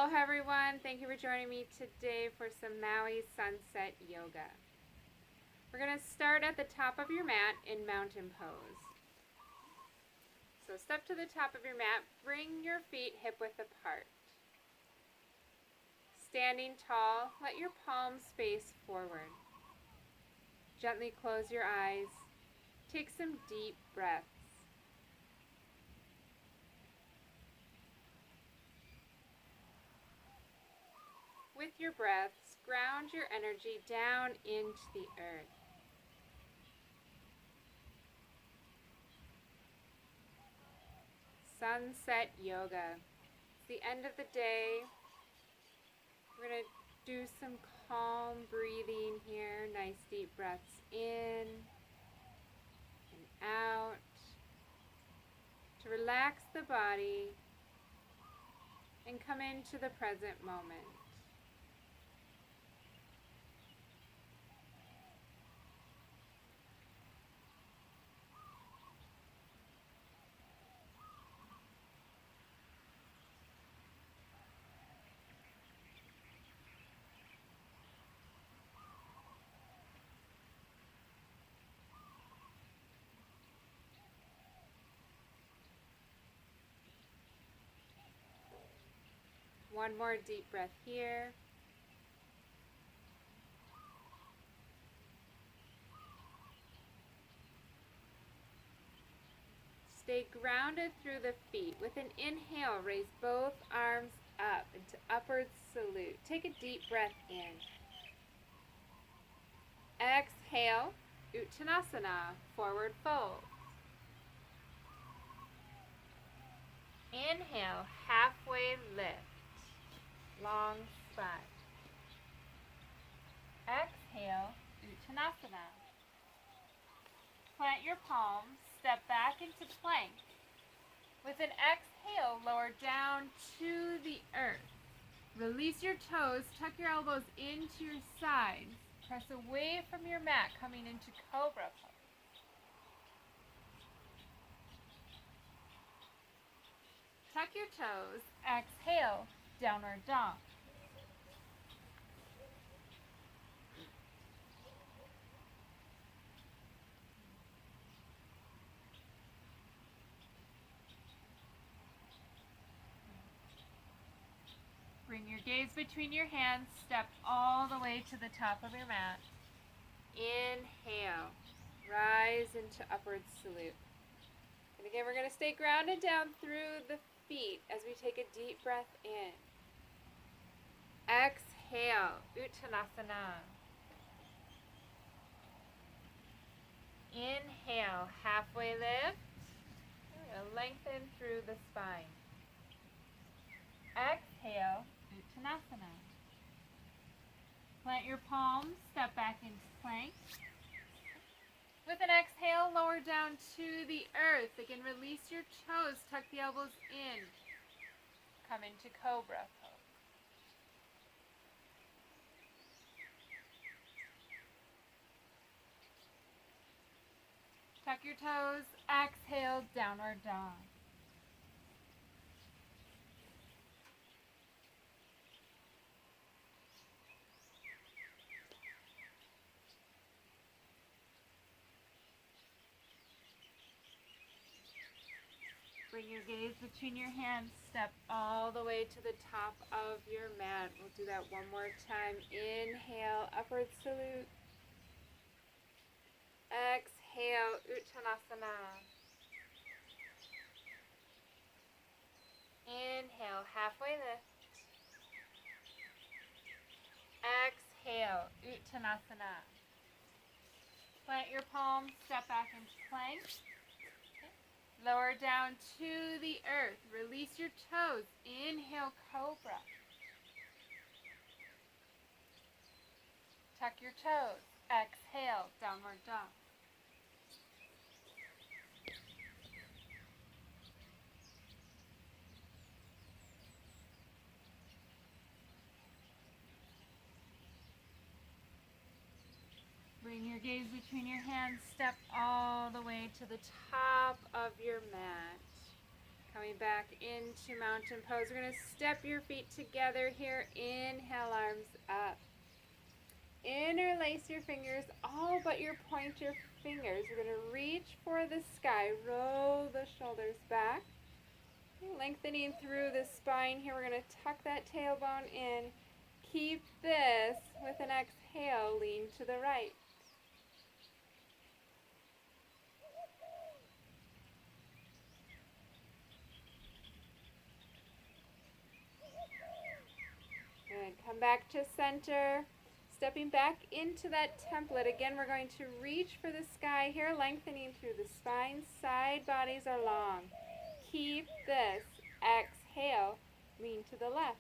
Aloha everyone, thank you for joining me today for some Maui sunset yoga. We're going to start at the top of your mat in mountain pose. So step to the top of your mat, bring your feet hip width apart. Standing tall, let your palms face forward. Gently close your eyes, take some deep breaths. With your breaths, ground your energy down into the earth. Sunset yoga. It's the end of the day. We're going to do some calm breathing here. Nice deep breaths in and out to relax the body and come into the present moment. One more deep breath here. Stay grounded through the feet. With an inhale, raise both arms up into upward salute. Take a deep breath in. Exhale, Uttanasana, forward fold. Inhale, halfway lift, long spine. Exhale, Uttanasana. Plant your palms, step back into plank. With an exhale, lower down to the earth. Release your toes, tuck your elbows into your sides. Press away from your mat, coming into cobra pose. Tuck your toes, exhale, downward dog. Bring your gaze between your hands, step all the way to the top of your mat. Inhale, rise into upward salute. And again, we're going to stay grounded down through the feet as we take a deep breath in. Exhale, Uttanasana. Inhale, halfway lift. We're going to lengthen through the spine. Exhale, Uttanasana. Plant your palms, step back into plank. With an exhale, lower down to the earth. Again, release your toes, tuck the elbows in. Come into cobra pose. Tuck your toes, exhale, downward dog. Bring your gaze between your hands, step all the way to the top of your mat. We'll do that one more time. Inhale, upward salute. Exhale, Uttanasana. Inhale, halfway lift. Exhale, Uttanasana. Plant your palms, step back into plank. Lower down to the earth. Release your toes. Inhale, cobra. Tuck your toes. Exhale, downward dog. Bring your gaze between your hands. Step all the way to the top of your mat. Coming back into mountain pose. We're going to step your feet together here. Inhale, arms up. Interlace your fingers, all but your pointer fingers. We're going to reach for the sky. Roll the shoulders back. Lengthening through the spine here. We're going to tuck that tailbone in. Keep this with an exhale. Lean to the right. Good. Come back to center. Stepping back into that template. Again, we're going to reach for the sky here, lengthening through the spine. Side bodies are long. Keep this. Exhale. Lean to the left.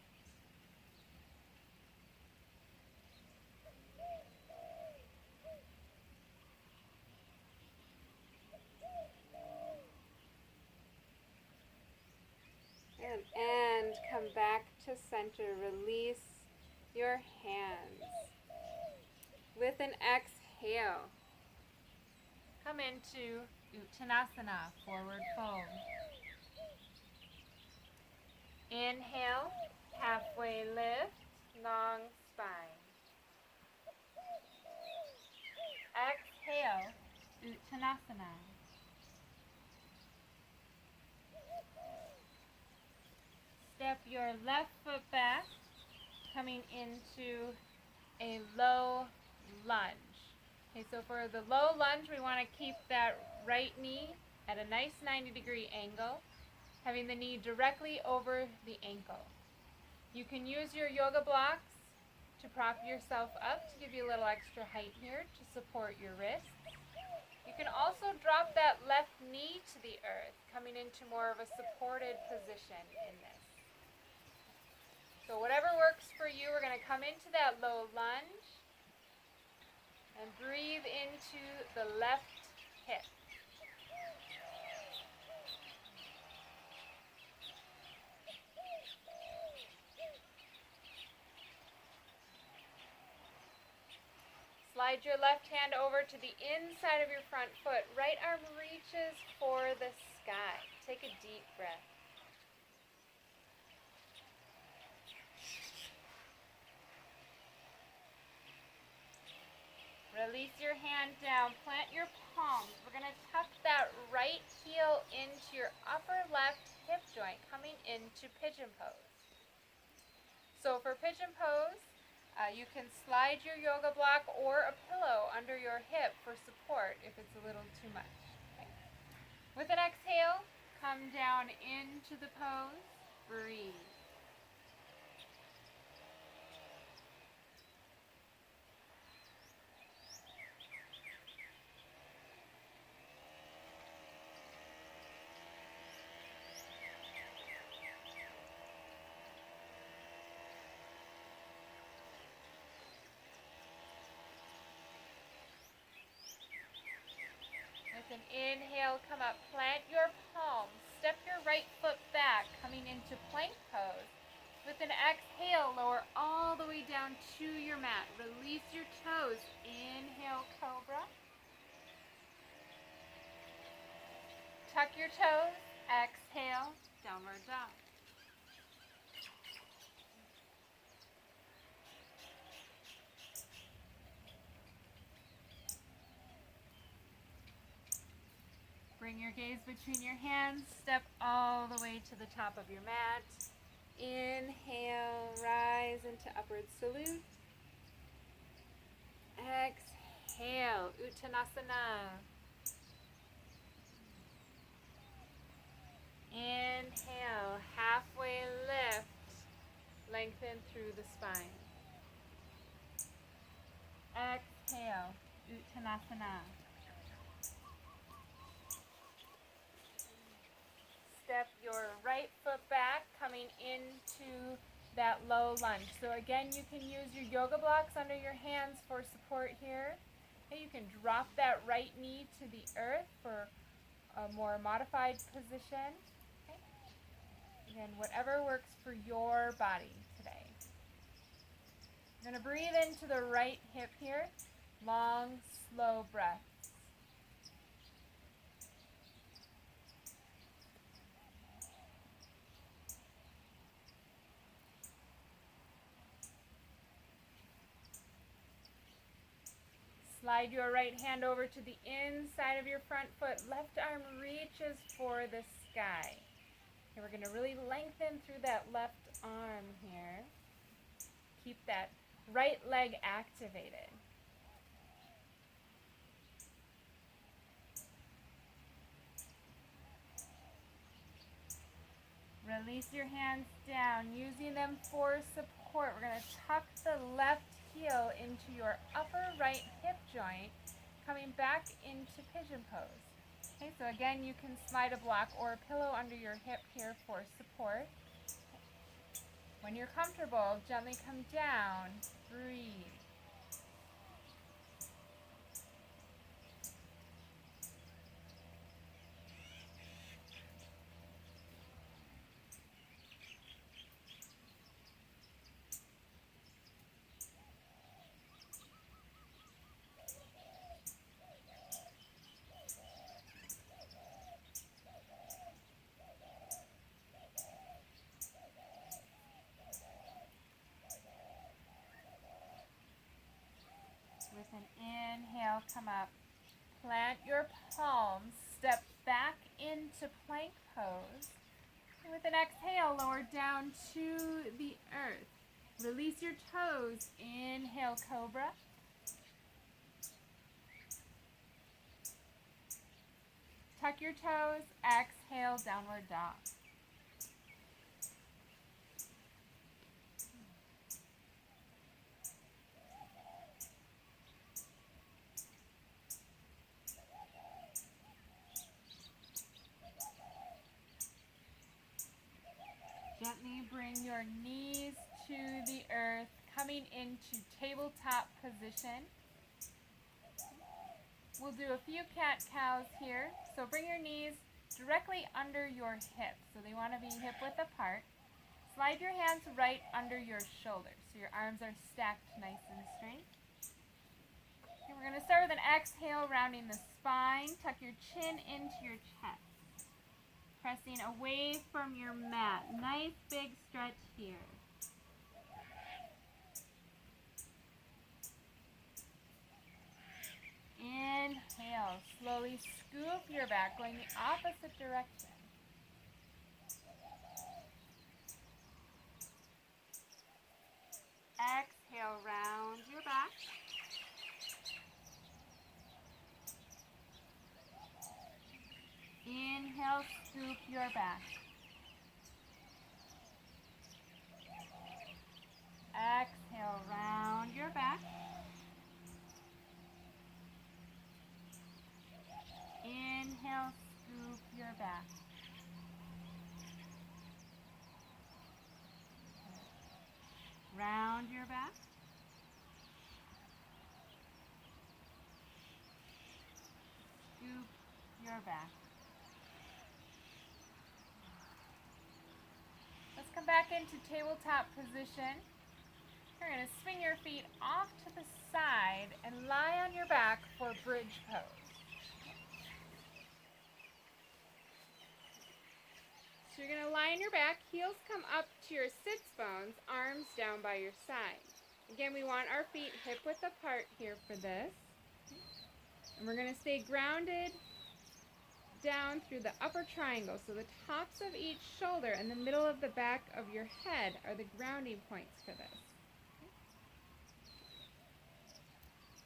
And come back to center. Release your hands. With an exhale, come into Uttanasana, forward fold. Inhale, halfway lift, long spine. Exhale, Uttanasana. Step your left foot back, coming into a low lunge. Okay, so for the low lunge, we want to keep that right knee at a nice 90-degree angle, having the knee directly over the ankle. You can use your yoga blocks to prop yourself up to give you a little extra height here to support your wrists. You can also drop that left knee to the earth, coming into more of a supported position in this. So whatever works for you, we're going to come into that low lunge and breathe into the left hip. Slide your left hand over to the inside of your front foot. Right arm reaches for the sky. Take a deep breath. Release your hand down. Plant your palms. We're going to tuck that right heel into your upper left hip joint, coming into pigeon pose. So for pigeon pose, you can slide your yoga block or a pillow under your hip for support if it's a little too much. Okay. With an exhale, come down into the pose. Breathe. With an inhale, come up, plant your palms, step your right foot back, coming into plank pose. With an exhale, lower all the way down to your mat. Release your toes. Inhale, cobra. Tuck your toes. Exhale, downward dog. Bring your gaze between your hands. Step all the way to the top of your mat. Inhale, rise into upward salute. Exhale, Uttanasana. Inhale, halfway lift. Lengthen through the spine. Exhale, Uttanasana. Step your right foot back, coming into that low lunge. So again, you can use your yoga blocks under your hands for support here. Okay, you can drop that right knee to the earth for a more modified position. Okay. Again, whatever works for your body today. I'm going to breathe into the right hip here. Long, slow breath. Slide your right hand over to the inside of your front foot. Left arm reaches for the sky. And we're going to really lengthen through that left arm here. Keep that right leg activated. Release your hands down, using them for support. We're going to tuck the left heel into your upper right hip joint, coming back into pigeon pose. Okay, so again, you can slide a block or a pillow under your hip here for support. When you're comfortable, gently come down, breathe. With an inhale, come up. Plant your palms, step back into plank pose. And with an exhale, lower down to the earth. Release your toes. Inhale, cobra. Tuck your toes. Exhale, downward dog. Gently bring your knees to the earth, coming into tabletop position. We'll do a few cat-cows here. So bring your knees directly under your hips. So they want to be hip-width apart. Slide your hands right under your shoulders so your arms are stacked nice and straight. Okay, we're going to start with an exhale, rounding the spine. Tuck your chin into your chest. Pressing away from your mat. Nice big stretch here. Inhale. Slowly scoop your back, going the opposite direction. Exhale, round your back. Inhale, scoop your back. Exhale, round your back. Inhale, scoop your back. Round your back. Scoop your back. Let's come back into tabletop position. You're going to swing your feet off to the side and lie on your back for bridge pose. So you're going to lie on your back, heels come up to your sits bones, arms down by your side. Again, we want our feet hip-width apart here for this. And we're going to stay grounded down through the upper triangle. So the tops of each shoulder and the middle of the back of your head are the grounding points for this.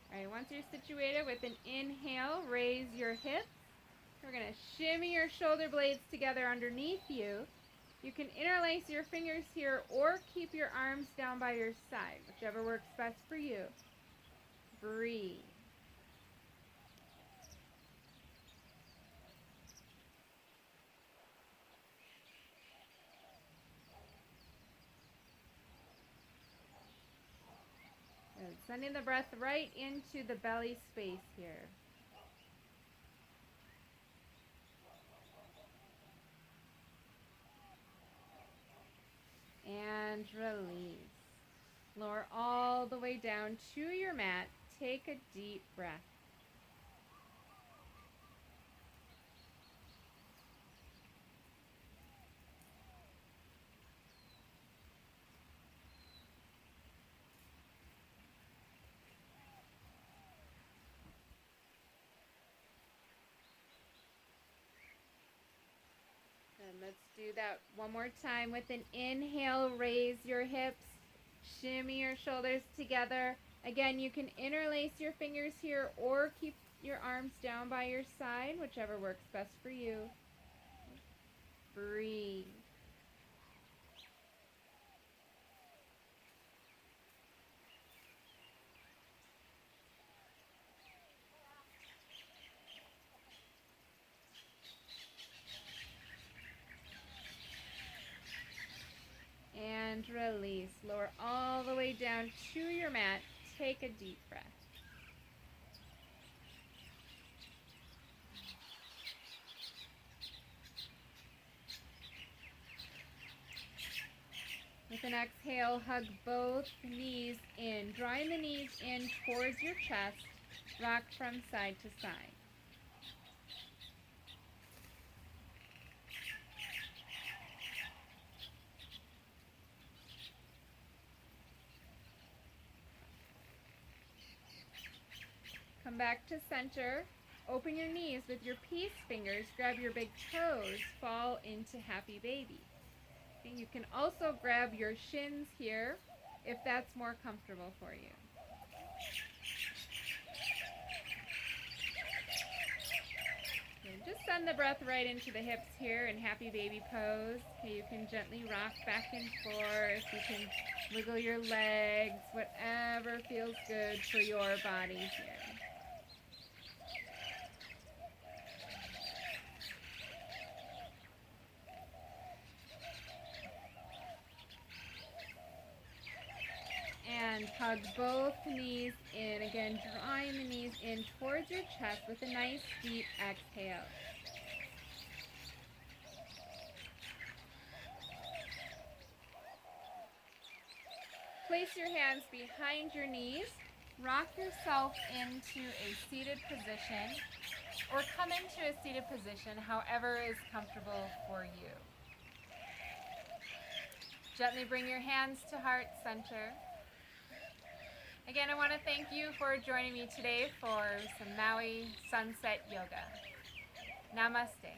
All right, once you're situated with an inhale, raise your hips. We're going to shimmy your shoulder blades together underneath you. You can interlace your fingers here or keep your arms down by your side, whichever works best for you. Breathe. Good. Sending the breath right into the belly space here. And release. Lower all the way down to your mat. Take a deep breath. Let's do that one more time. With an inhale, raise your hips, shimmy your shoulders together. Again, you can interlace your fingers here or keep your arms down by your side, whichever works best for you. Breathe. And release. Lower all the way down to your mat. Take a deep breath. With an exhale, hug both knees in. Drawing the knees in towards your chest. Rock from side to side. Come back to center. Open your knees with your peace fingers. Grab your big toes. Fall into happy baby. And you can also grab your shins here if that's more comfortable for you. And just send the breath right into the hips here in happy baby pose. Okay, you can gently rock back and forth. You can wiggle your legs, whatever feels good for your body here. And hug both knees in. Again, drawing the knees in towards your chest with a nice deep exhale. Place your hands behind your knees. Rock yourself into a seated position or come into a seated position, however is comfortable for you. Gently bring your hands to heart center. Again, I want to thank you for joining me today for some Maui sunset yoga. Namaste.